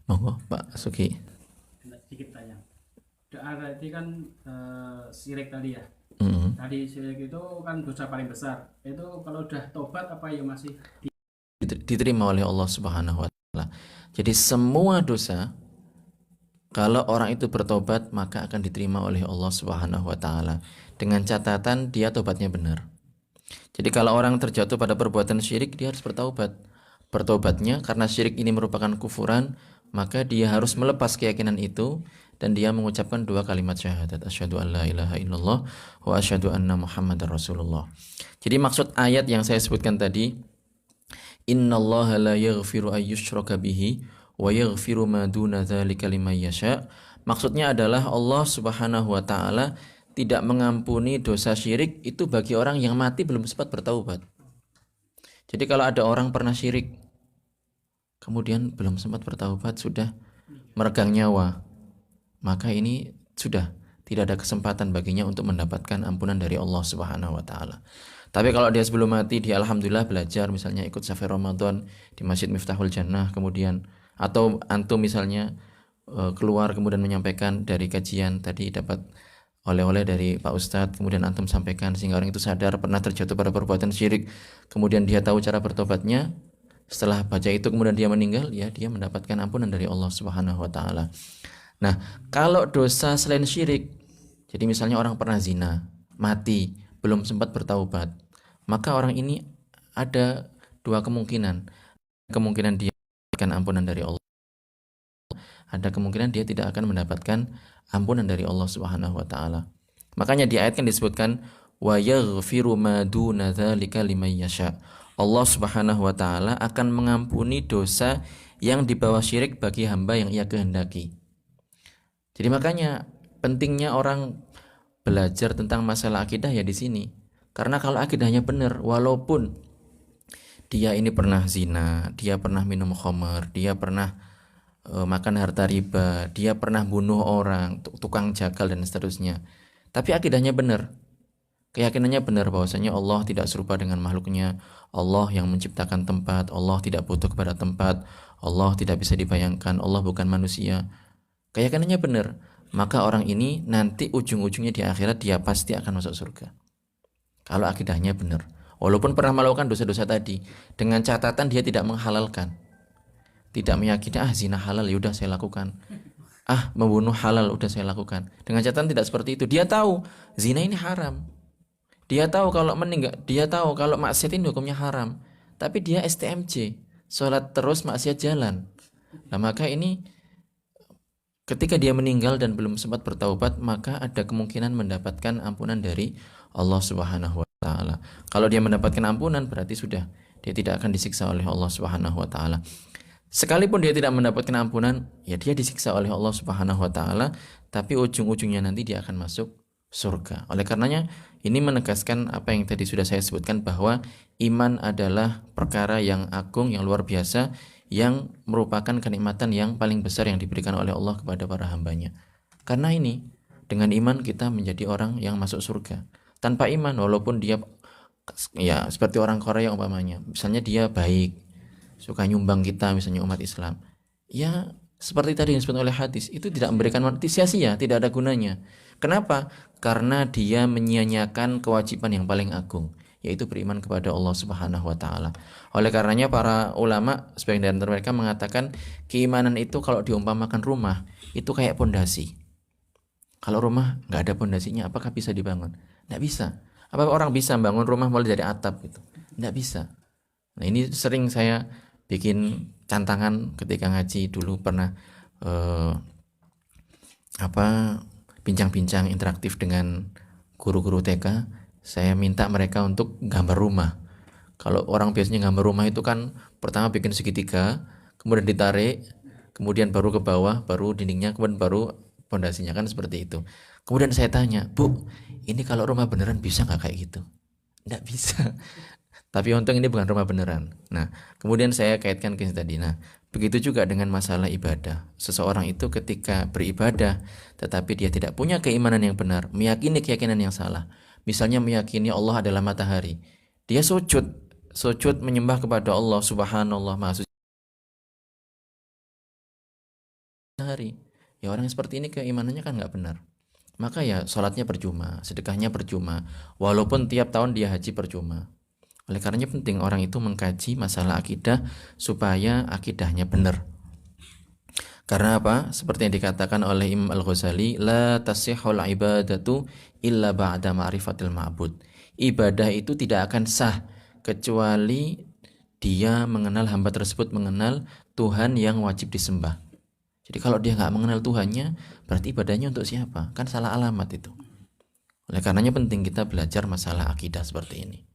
Monggo Pak Suki. Sedikit tanya. Doa tadi kan sirik tadi ya. Mm. Tadi sirik itu kan dosa paling besar. Itu kalau udah tobat apa ya masih Diterima oleh Allah Subhanahu wa taala. Jadi semua dosa kalau orang itu bertobat maka akan diterima oleh Allah Subhanahu wa taala dengan catatan dia tobatnya benar. Jadi kalau orang terjatuh pada perbuatan syirik dia harus bertaubat. Bertobatnya karena syirik ini merupakan kufuran, maka dia harus melepas keyakinan itu dan dia mengucapkan dua kalimat syahadat, asyhadu an la ilaha illallah wa asyhadu anna muhammadar rasulullah. Jadi maksud ayat yang saya sebutkan tadi, innallaha la yaghfiru ayyushraka bihi wa yaghfiru ma duna dzalika liman yasha. Maksudnya adalah Allah Subhanahu wa taala tidak mengampuni dosa syirik itu bagi orang yang mati belum sempat bertaubat. Jadi kalau ada orang pernah syirik kemudian belum sempat bertaubat sudah meregang nyawa, maka ini sudah tidak ada kesempatan baginya untuk mendapatkan ampunan dari Allah Subhanahu wa taala. Tapi kalau dia sebelum mati dia alhamdulillah belajar misalnya ikut safar Ramadan di Masjid Miftahul Jannah kemudian atau antum misalnya keluar kemudian menyampaikan dari kajian tadi dapat oleh-oleh dari Pak Ustadz kemudian antum sampaikan sehingga orang itu sadar pernah terjatuh pada perbuatan syirik kemudian dia tahu cara bertobatnya setelah baca itu kemudian dia meninggal ya dia mendapatkan ampunan dari Allah Subhanahu wa taala. Nah, kalau dosa selain syirik, jadi misalnya orang pernah zina, mati, belum sempat bertaubat, maka orang ini ada dua kemungkinan. Kemungkinan dia mendapatkan ampunan dari Allah, ada kemungkinan dia tidak akan mendapatkan ampunan dari Allah Subhanahu wa taala. Makanya di ayat kan disebutkan wa yaghfiru ma duna dzalika liman yasha. Allah Subhanahu wa taala akan mengampuni dosa yang di bawah syirik bagi hamba yang ia kehendaki. Jadi makanya pentingnya orang belajar tentang masalah akidah ya di sini. Karena kalau akidahnya benar, walaupun dia ini pernah zina, dia pernah minum khamar, dia pernah makan harta riba, dia pernah bunuh orang, tukang jagal dan seterusnya. Tapi akidahnya benar. Keyakinannya benar bahwasanya Allah tidak serupa dengan makhluknya, Allah yang menciptakan tempat, Allah tidak butuh kepada tempat, Allah tidak bisa dibayangkan, Allah bukan manusia. Keyakinannya benar, maka orang ini nanti ujung-ujungnya di akhirat dia pasti akan masuk surga. Kalau akidahnya benar, walaupun pernah melakukan dosa-dosa tadi, dengan catatan dia tidak menghalalkan, tidak meyakini zina halal ya udah saya lakukan, membunuh halal udah saya lakukan. Dengan catatan tidak seperti itu. Dia tahu zina ini haram, dia tahu kalau meninggal, dia tahu kalau maksiat ini hukumnya haram, tapi dia STMJ, sholat terus maksiat jalan. Nah maka ini ketika dia meninggal dan belum sempat bertaubat, maka ada kemungkinan mendapatkan ampunan dari Allah Subhanahu wa taala. Kalau dia mendapatkan ampunan berarti sudah dia tidak akan disiksa oleh Allah Subhanahu wa taala. Sekalipun dia tidak mendapatkan ampunan, ya dia disiksa oleh Allah Subhanahu wa taala, tapi ujung-ujungnya nanti dia akan masuk surga. Oleh karenanya ini menegaskan apa yang tadi sudah saya sebutkan bahwa iman adalah perkara yang agung, yang luar biasa, yang merupakan kenikmatan yang paling besar yang diberikan oleh Allah kepada para hambanya. Karena ini, dengan iman kita menjadi orang yang masuk surga. Tanpa iman, walaupun dia ya seperti orang Korea umpamanya, misalnya dia baik, suka nyumbang kita misalnya umat Islam, ya seperti tadi yang disebut oleh hadis, itu tidak memberikan sia-sia, tidak ada gunanya. Kenapa? Karena dia menyia-nyiakan kewajiban yang paling agung, yaitu beriman kepada Allah Subhanahu wa taala. Oleh karenanya para ulama sebagian dari mereka mengatakan keimanan itu kalau diumpamakan rumah, itu kayak pondasi. Kalau rumah nggak ada pondasinya, apakah bisa dibangun? Nggak bisa. Apa orang bisa bangun rumah mulai dari atap gitu? Nggak bisa. Nah ini sering saya bikin cantangan ketika ngaji dulu pernah eh, bincang-bincang interaktif dengan guru-guru TK. Saya minta mereka untuk gambar rumah. Kalau orang biasanya gambar rumah itu kan pertama bikin segitiga, kemudian ditarik, kemudian baru ke bawah, baru dindingnya, kemudian baru pondasinya kan seperti itu. Kemudian saya tanya, Bu, ini kalau rumah beneran bisa nggak kayak gitu? Nggak bisa. Tapi untung ini bukan rumah beneran. Nah, kemudian saya kaitkan ke tadi. Nah, begitu juga dengan masalah ibadah. Seseorang itu ketika beribadah, tetapi dia tidak punya keimanan yang benar, meyakini keyakinan yang salah. Misalnya meyakini Allah adalah matahari. Dia sujud menyembah kepada Allah Subhanallah Maha Suci. hari. Ya orang yang seperti ini keimanannya kan nggak benar. Maka ya sholatnya percuma, sedekahnya percuma, walaupun tiap tahun dia haji percuma. Oleh karenanya penting orang itu mengkaji masalah akidah supaya akidahnya benar. Karena apa? Seperti yang dikatakan oleh Imam Al-Ghazali, la tasihhul ibadatu illa ba'da ma'rifatil ma'bud. Ibadah itu tidak akan sah kecuali dia mengenal, hamba tersebut mengenal Tuhan yang wajib disembah. Jadi kalau dia nggak mengenal Tuhannya, berarti ibadahnya untuk siapa? Kan salah alamat itu. Oleh karenanya penting kita belajar masalah akidah seperti ini.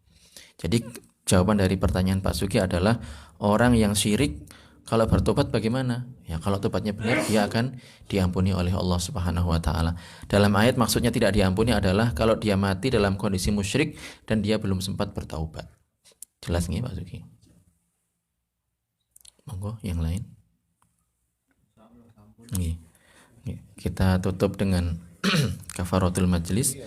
Jadi jawaban dari pertanyaan Pak Sugi adalah orang yang syirik kalau bertobat bagaimana? Ya kalau tobatnya benar dia akan diampuni oleh Allah Subhanahu wa taala. Dalam ayat maksudnya tidak diampuni adalah kalau dia mati dalam kondisi musyrik dan dia belum sempat bertaubat. Jelas nggih Pak Sugi? Monggo yang lain. Nggih. Kita tutup dengan kafaratul majlis.